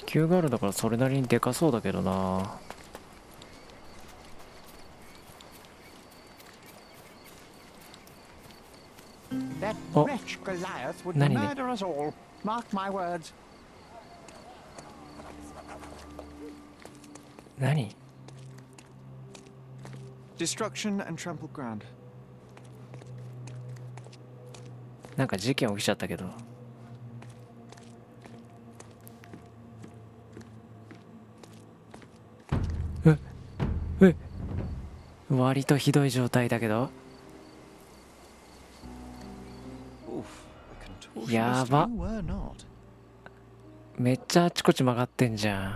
球があるんだからそれなりにでかそうだけどな。お、何ね。何？ Destruction and trampled ground. なんか事件起きちゃったけど。割とひどい状態だけど。やば。めっちゃあちこち曲がってんじゃん。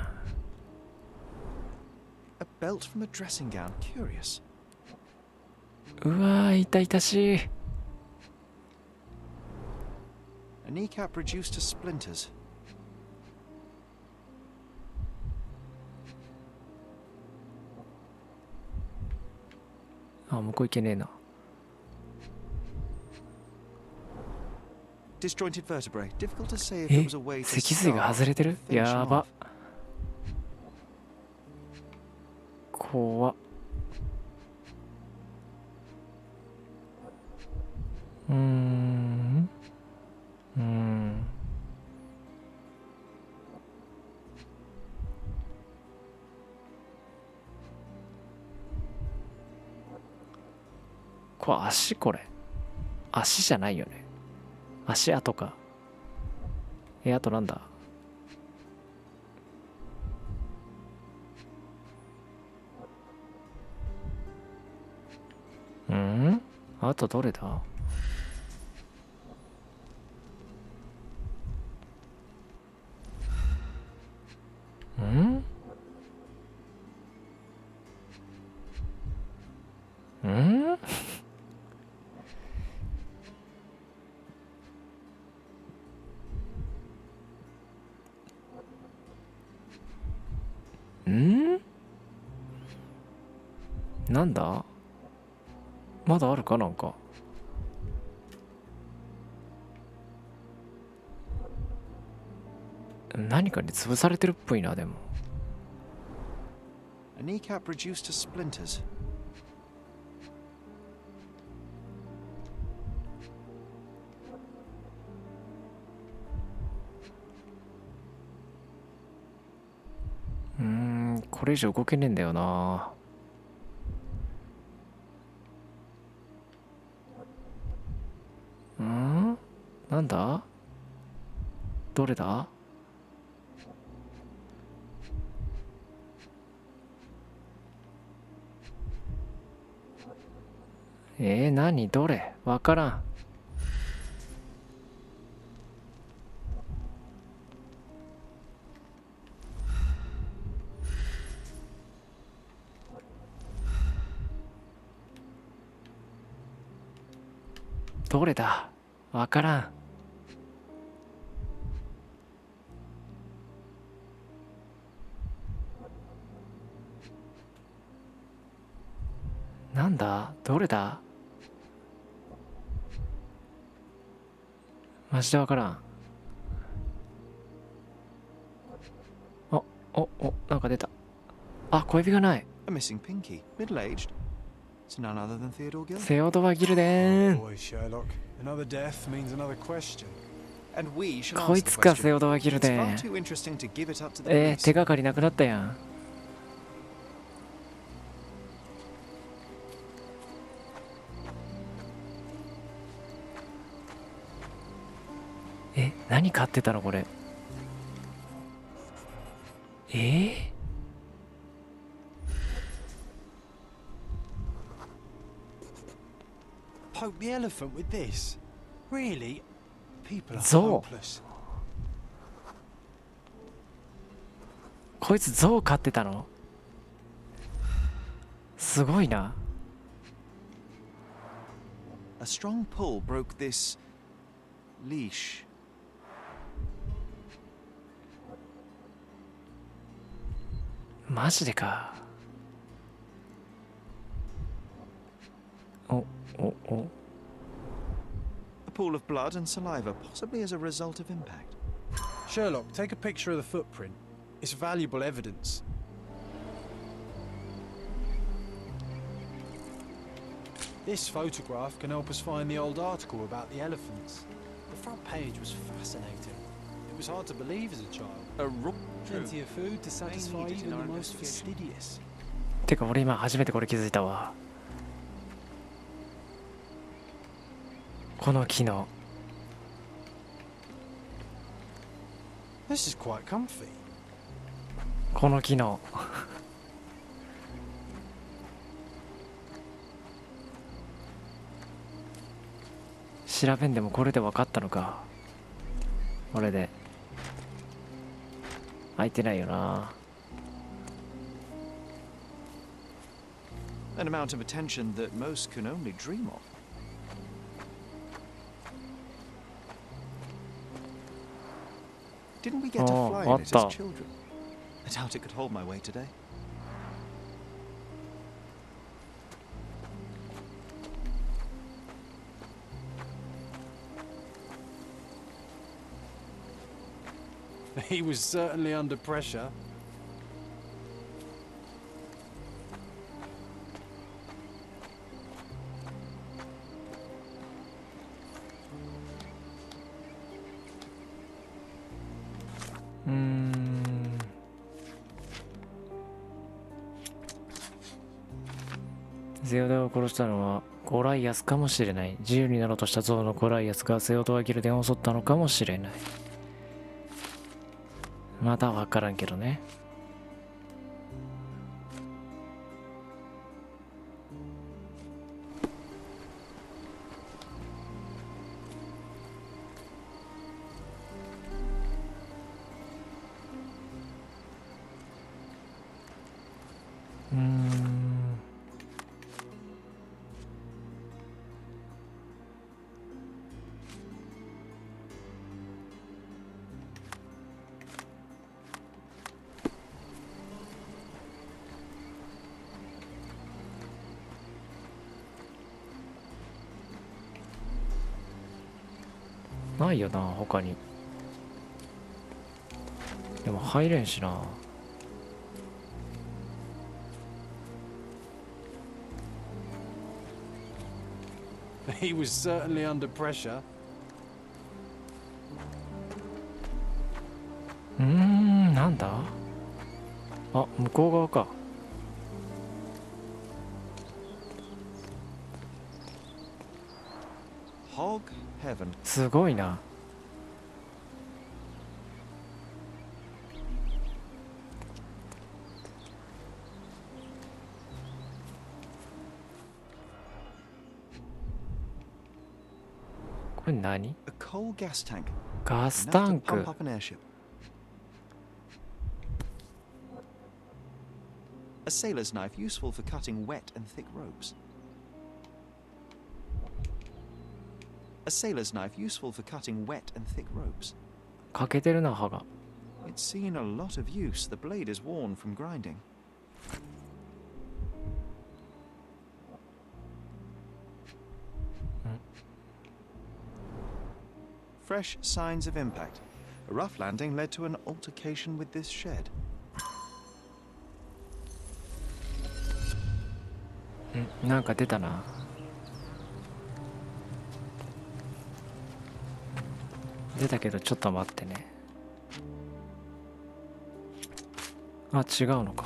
A belt from a dressing gown. Curious. うわー、痛々しい。A kneecap reduced to splinters. あ、向こう行けねえな。Disjointed vertebrae. Difficult to say if there was a way to 脊髄が外れてる？やば。怖っ。これ足？これ足じゃないよね。足跡か。あとなんだ？あとどれだ？なんだ？まだあるかなんか。何かに潰されてるっぽいな、でも。A kneecap reduced to splinters. これ以上動けねえんだよな。なんだ？どれだ？何？どれ？わからん。どれだ？わからん。なんだ？どれだ？マジでわからん。なんか出た。あ、小指がない。A missing pinky. Middle-aged. It's none other than Theodore Gilden. セオドア・ギルデン。Boy, Sherlock. Another death means another question. And we shall こい answer the つか、 question. セオドア・ギル It's デ far ン。 too interesting to give it up to the 手 police. がかりなくなったやん。何買ってたのこれ。Poke the elephant with this? Really? People are ゾウ。 hopeless. こいつゾウ飼ってたの？すごいな。A strong pull broke this leash. マジでか。A pool of blood and saliva, possibly as a result of impact. Sherlock, take a picture of the footprint. It's valuable evidence. This photograph can help us find the old article about the elephants. The front page was fascinating. It was hard to believe as a child. Plenty of food to satisfy even the most fastidious. てか俺今初めてこれ気づいたわ。この機能。This is quite comfy. この機能。調べんでもこれで分かったのか。これで開いてないよな。An amount of attention that most can only dream of. Didn't we get to fly in it as children? I doubt it could hold my weight today. He was certainly under pressure. 음. 세오다を殺したのはゴライアスかもしれない。自由になろうとしたゾウのゴライアスがセオドアギルデンを襲ったのかもしれない。まだわからんけどね。ないよな他に。でも入れんしな。He was certainly under pressure. なんだ。あ、向こう側か。Hog heaven. すごいな。これ何？ A coal gas tank. ガスタ Enough ン to pump ク。 up an airship. A sailor's knife useful for cutting wet and thick ropes. A sailor's knife useful for cutting wet and thick ropes. 欠けてるな歯が。 It's seen a lot of use. The blade is worn from grinding. Fresh signs of impact. A rough landing led to an altercation with this shed. なんか出たな。出たけどちょっと待ってね。あ、違うのか。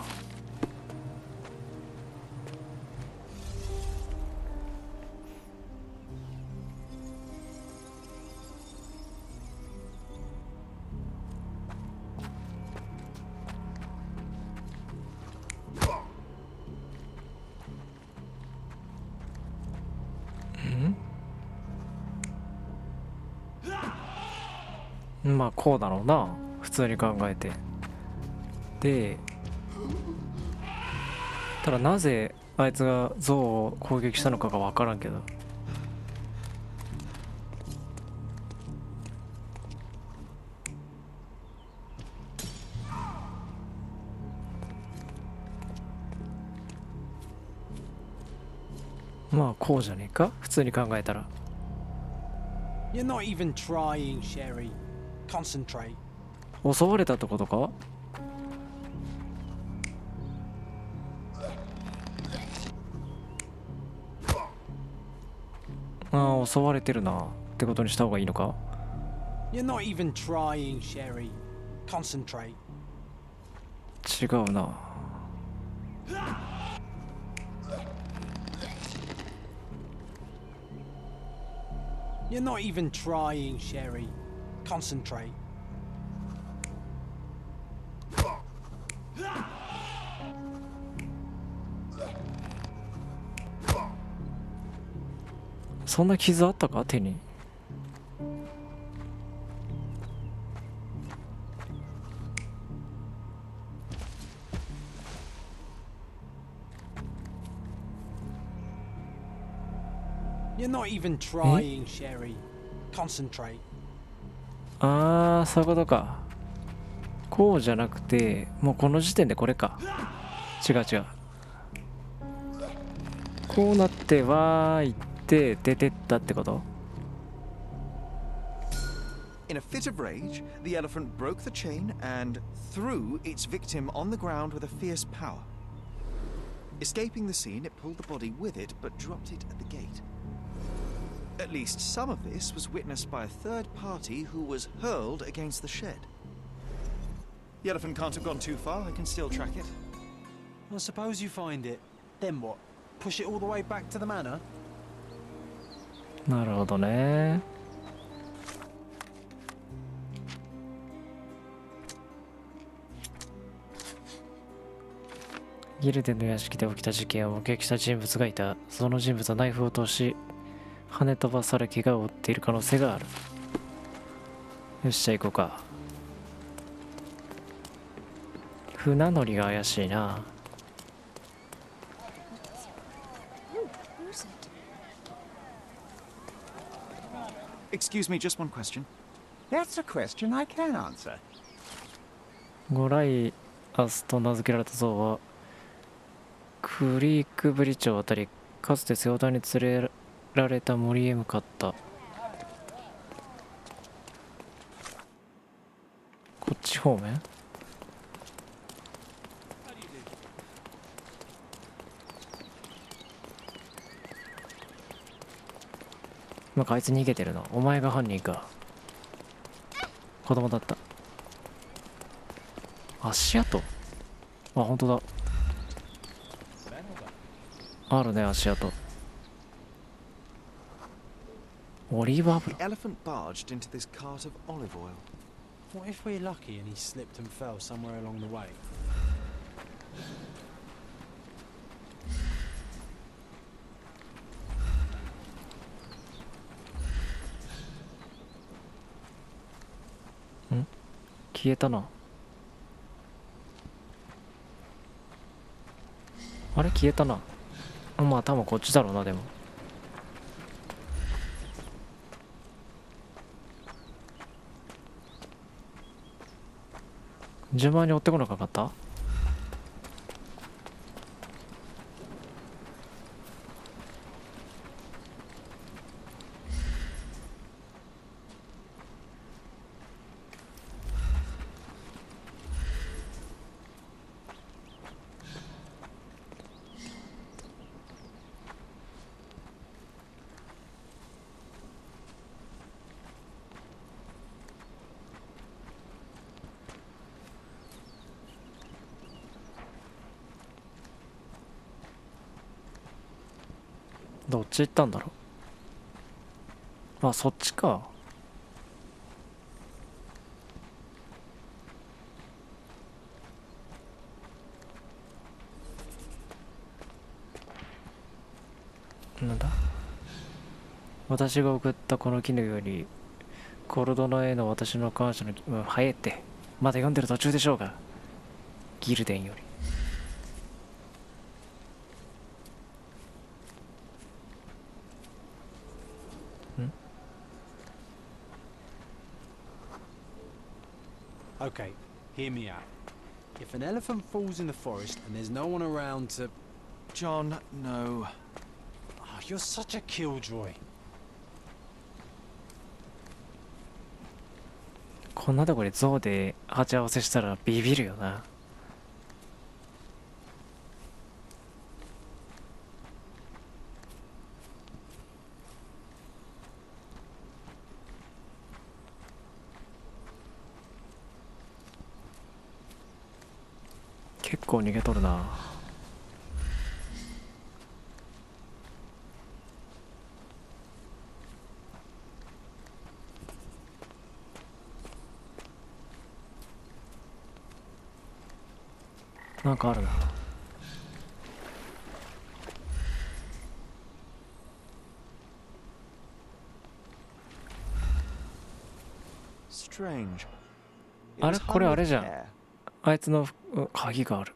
まあこうだろうな普通に考えて。でただなぜあいつがゾウを攻撃したのかが分からんけど。まあこうじゃねえか普通に考えたら。 You're not even trying, Sherry. Concentrate. 襲われたってことか。ああ、襲われてるなってことにした方がいいのか。 You're not even trying, Sherry. Concentrate. 違うな。You're not even trying, Sherry. Concentrate. そんな傷あったか手に。You're not even trying, Sherry. Concentrate. ああ、そういうことか。こうじゃなくて、もうこの時点でこれか。違う違う。こうなってわーいって出てったってこと。 In a fit of rage, the elephant broke the chain and threw its victim on the ground with a fierce power. Escaping the scene, it pulled the body with it but dropped it at the gate. At least some of this was witnessed by a third party who was hurled against the shed. The elephant can't have gone too far. I can still track it. Well, suppose you find it. Then what? Push it all the way back to the manor? なるほどね。ギルデンの屋敷で起きた事件を目撃した人物がいた。その人物はナイフを通し跳ね飛ばされ怪我を負っている可能性がある。よし、じゃあ行こうか。船乗りが怪しいな。Excuse me, just one question. That's a question I can answer. ゴライアスと名付けられた像はクリークブリッジを渡り、かつてセオダに連れられた森へ向かった。こっち方面。なんかあいつ逃げてるな。お前が犯人か。子供だった。足跡。あ、本当だ。あるね、足跡。オリーブ油。 The elephant barged into this cart of olive oil. What if we're lucky and he slipped and fell somewhere along the way? 消えたな。あれ消えたな。まあ多分こっちだろうな。でも順番に追ってこなかった。どっち行ったんだろう。あ、そっちか。なんだ。私が送ったこの木のようにコルドナへの私の感謝の、早いって。まだ読んでる途中でしょうが。ギルデンより。Okay, hear me out. If an elephant falls in the forest and there's no one around to... John, no. Oh, you're such a killjoy. こんなとこで象で鉢合わせしたらビビるよな。結構逃げとるな。なんかあるな。Strange. あれこれあれじゃん。あいつの鍵がある。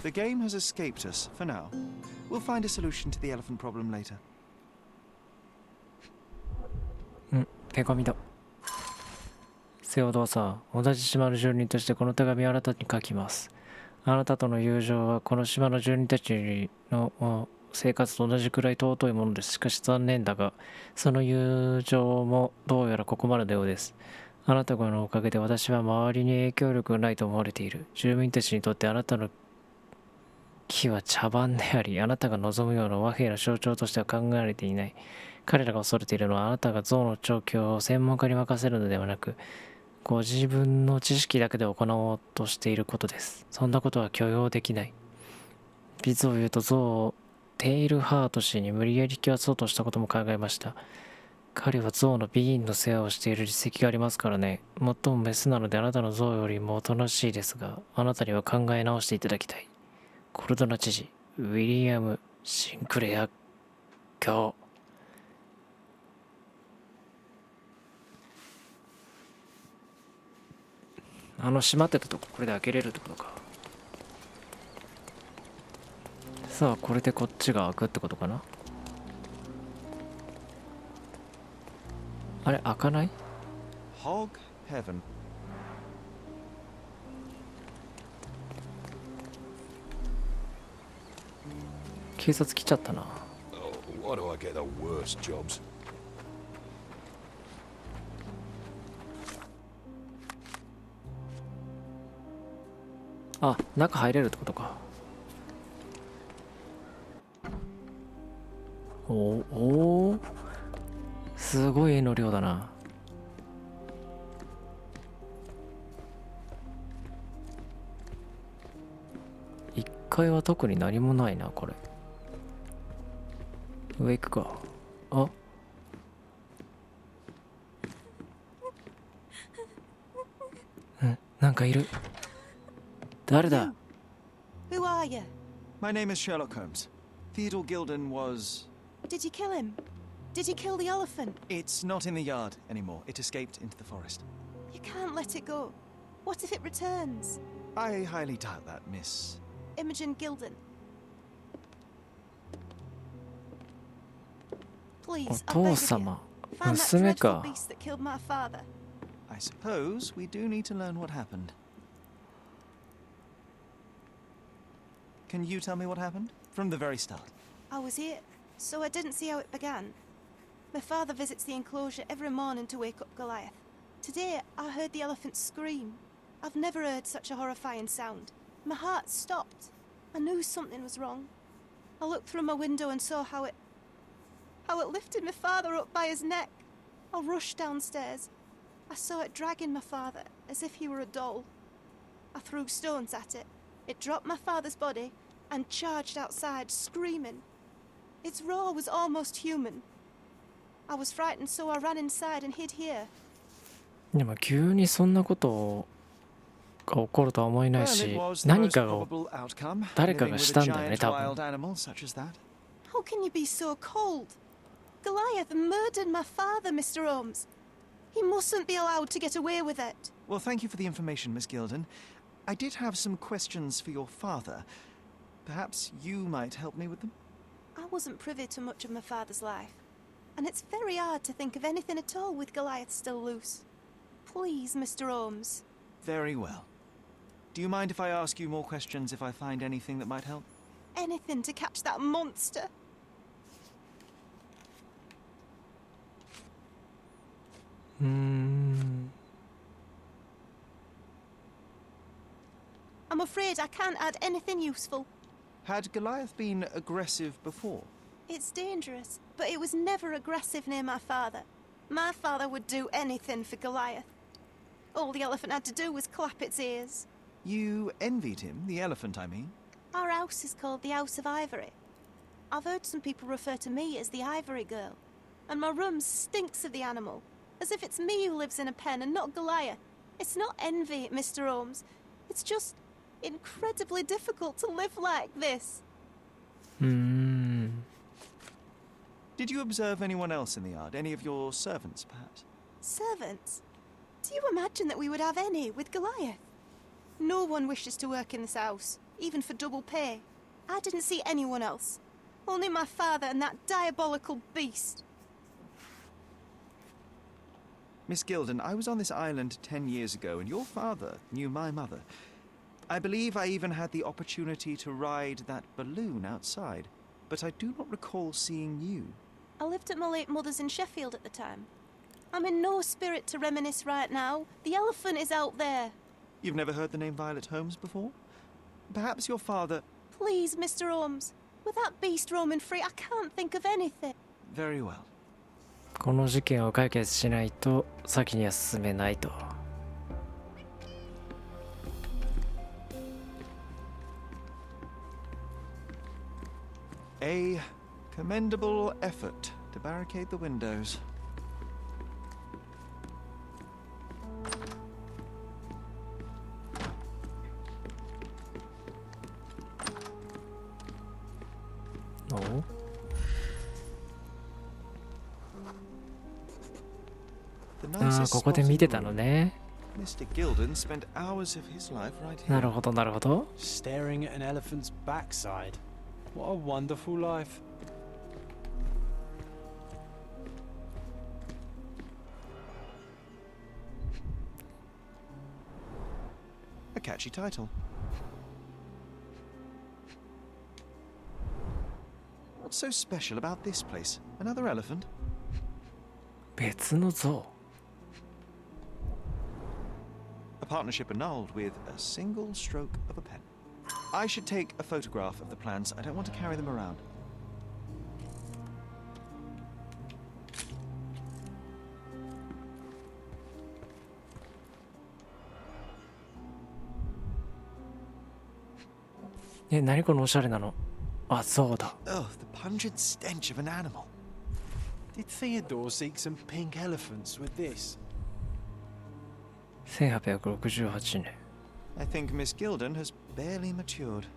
The game has escaped us for now. We'll find a solution to the elephant problem later. 手紙だ。セオドアさん、同じ島の住人としてこの手紙をあなたに書きます。あなたとの友情はこの島の住人たちの生活と同じくらい尊いものです。しかし残念だが、その友情もどうやらここまでのようです。あなたのおかげで私は周りに影響力がないと思われている。住民たちにとってあなたの木は茶番であり、あなたが望むような和平の象徴としては考えられていない。彼らが恐れているのはあなたが象の調教を専門家に任せるのではなく、ご自分の知識だけで行おうとしていることです。そんなことは許容できない。実を言うと象をテイルハート氏に無理やり引き渡そうとしたことも考えました。彼は象のビーンの世話をしている実績がありますからね。もっともメスなのであなたの象よりもおとなしいですが、あなたには考え直していただきたい。コルドナ知事、ウィリアム・シンクレア教。閉まってたとここれで開けれるってことか。さあこれでこっちが開くってことかな。あれ開かない？ Hog heaven. 警察来ちゃったな。Oh, why do I get the worst jobs? あ、中入れるってことか。お、すごい絵の量だな。1階は特に何もないな。これ上行くか。あ、なんかいる。誰だ？ Who are you? My name is Sherlock Holmes. Theodore Gilden was... Did you kill him? Did you kill the elephant? It's not in the yard anymore. It escaped into the forest. You can't let it go. What if it returns? I highly doubt that, Miss... Imogen Gilden. Please, I beg of you, お父様、 find that 娘 dreadful か。 beast that killed my father. I suppose we do need to learn what happened. Can you tell me what happened? From the very start. I was here, so I didn't see how it began. My father visits the enclosure every morning to wake up Goliath. Today, I heard the elephant scream. I've never heard such a horrifying sound. My heart stopped. I knew something was wrong. I looked through my window and saw how it lifted my father up by his neck. I rushed downstairs. I saw it dragging my father as if he were a doll. I threw stones at it. It dropped my father's body and charged outside, screaming. Its roar was almost human. I was frightened, so I ran inside and hid here. でも急にそんなことが起こるとは思えないし、何かが誰かがしたんだよね、多分。 How can you be so cold? Goliath murdered my father, Mr. Holmes. He mustn't be allowed to get away with it. Well, thank you for the information, Miss Gilden. I did have some questions for your father. Perhaps you might help me with them? I wasn't privy to much of my father's life, and it's very hard to think of anything at all with Goliath still loose. Please, Mr. Holmes. Very well. Do you mind if I ask you more questions if I find anything that might help? Anything to catch that monster. I'm afraid I can't add anything useful. Had Goliath been aggressive before? It's dangerous, but it was never aggressive near my father. My father would do anything for Goliath. All the elephant had to do was clap its ears. You envied him, the elephant, I mean. Our house is called the House of Ivory. I've heard some people refer to me as the Ivory Girl. And my room stinks of the animal, as if it's me who lives in a pen and not Goliath. It's not envy, Mr. Holmes. It's just incredibly difficult to live like this. Did you observe anyone else in the yard? Any of your servants, perhaps? Servants? Do you imagine that we would have any with Goliath? No one wishes to work in this house, even for double pay. I didn't see anyone else. Only my father and that diabolical beast. Miss Gilden, I was on this island 10 years ago, and your father knew my mother. I believe I even had the opportunity to ride that balloon outside, but I do not recall seeing you. I lived at my late mother's in Sheffield at the time. I'm in no spirit to reminisce right now. The elephant is out there. You've never heard the name Violet Holmes before? Perhaps your father... Please, Mr. Holmes. With that beast roaming free, I can't think of anything. Very well. この事件を解決しないと先には進めないと。A commendable effort to barricade the windows.おああ、ここで見てたのね。Mr. Gilden spent hours of his life right here. なるほど、なるほど。Staring at an elephant's backside. What a wonderful life. A catchy title. What's so special about this place? Another elephant? 別の像。A partnership annulled with a single stroke of a pen. I should take a photograph of the plans. I don't want to carry them around.え、何このおしゃれなの。あ、そうだ。Oh, the pungent stench of an animal. Did Theodore seek some pink elephants with this? 1868年。I think Miss Gilden has barely matured.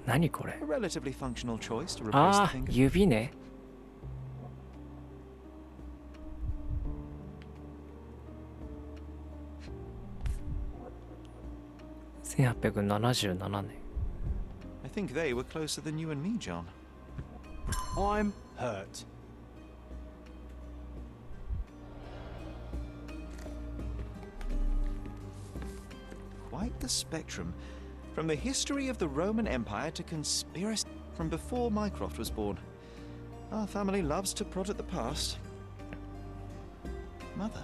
何これ。 A relatively functional choice to replace ああ、 the finger. 指ね。1877年。I think they were closer than you and me, John. I'm hurt. Quite the spectrum. From the history of the Roman Empire to conspiracy from before Mycroft was born. Our family loves to prod at the past. Mother.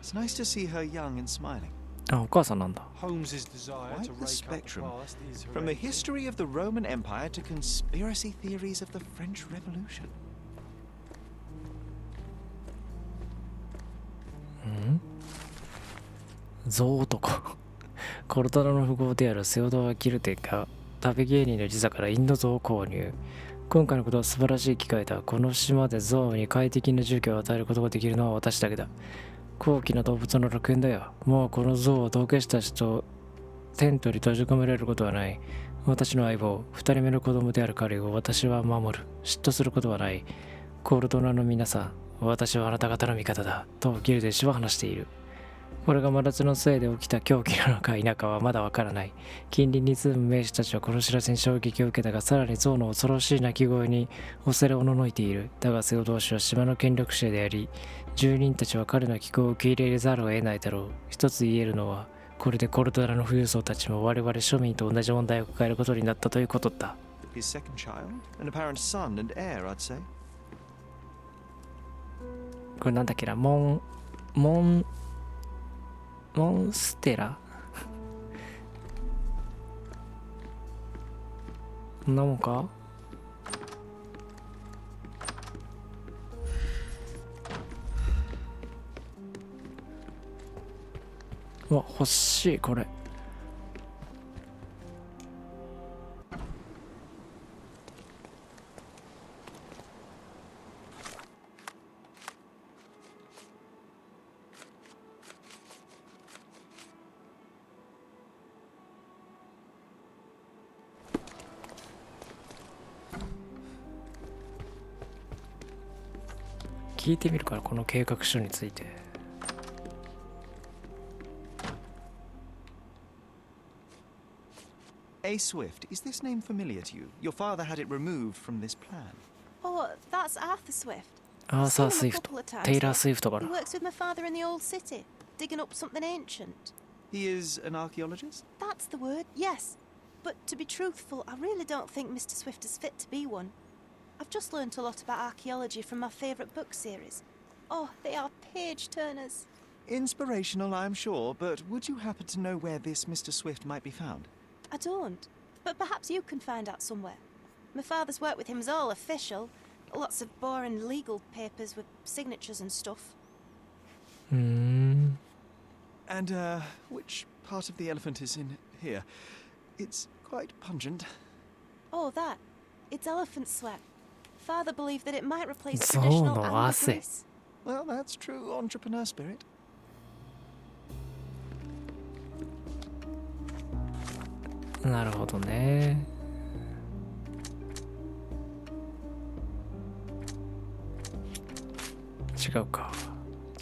It's nice to see her young and smiling. あ、お母さんなんだ。 Holmes's desire Quite to the rake up the spectrum. past is From the hereditary. history of the Roman Empire to conspiracy theories of the French Revolution. 象男。コルトラの富豪であるセオドア・ギルテが旅芸人のリザからインド象を購入。今回のことは素晴らしい機会だ。この島で象に快適な住居を与えることができるのは私だけだ。高貴な動物の楽園だよ。もうこの象を道化師たちとテントに閉じ込められることはない。私の相棒、二人目の子供である彼を私は守る。嫉妬することはない。コルトラの皆さん、私はあなた方の味方だ。とギルテ氏は話している。これが真夏のせいで起きた狂気なのか否かはまだわからない。近隣に住む名士たちはこの知らせに衝撃を受けたが、さらに象の恐ろしい鳴き声に恐れおののいている。だがセオドア氏は島の権力者であり、住人たちは彼の気候を受け入れざるを得ないだろう。一つ言えるのは、これでコルトラの富裕層たちも我々庶民と同じ問題を抱えることになったということだ。His second child, an apparent son and heir, I'd say. これなんだっけな、モンステラこんなもんか。わ、欲しいこれ。聞いてみるから、この計画書について。A. Swift, is this name familiar to you? Your father had it removed from this plan. Oh, that's Arthur Swift. アーサー・ I've ス seen イ him a フト couple of times テイラー・ though. スイフトか He な。 works with my father in the old city, digging up something ancient. He is an archaeologist? That's the word, yes. But to be truthful, I really don't think Mr. Swift is fit to be one. I've just learnt a lot about archaeology from my favourite book series. Oh, they are page turners. Inspirational, I'm sure, but would you happen to know where this Mr. Swift might be found? I don't. But perhaps you can find out somewhere. My father's work with him is all official. Lots of boring legal papers with signatures and stuff. うーん。 And, which part of the elephant is in here? It's quite pungent. Oh, that. It's elephant sweat. Father believed that it might replace So traditional no animal hace. grease. Well, that's true entrepreneur spirit. なるほどね。違うか。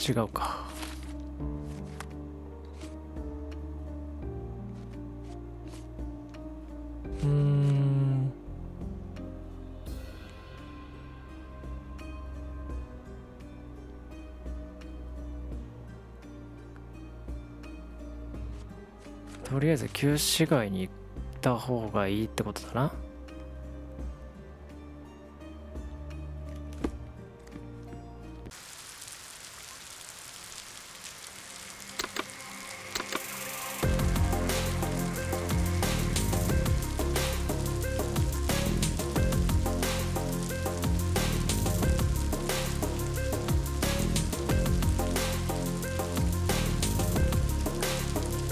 違うか。うーん。とりあえず旧市街に行った方がいいってことだな。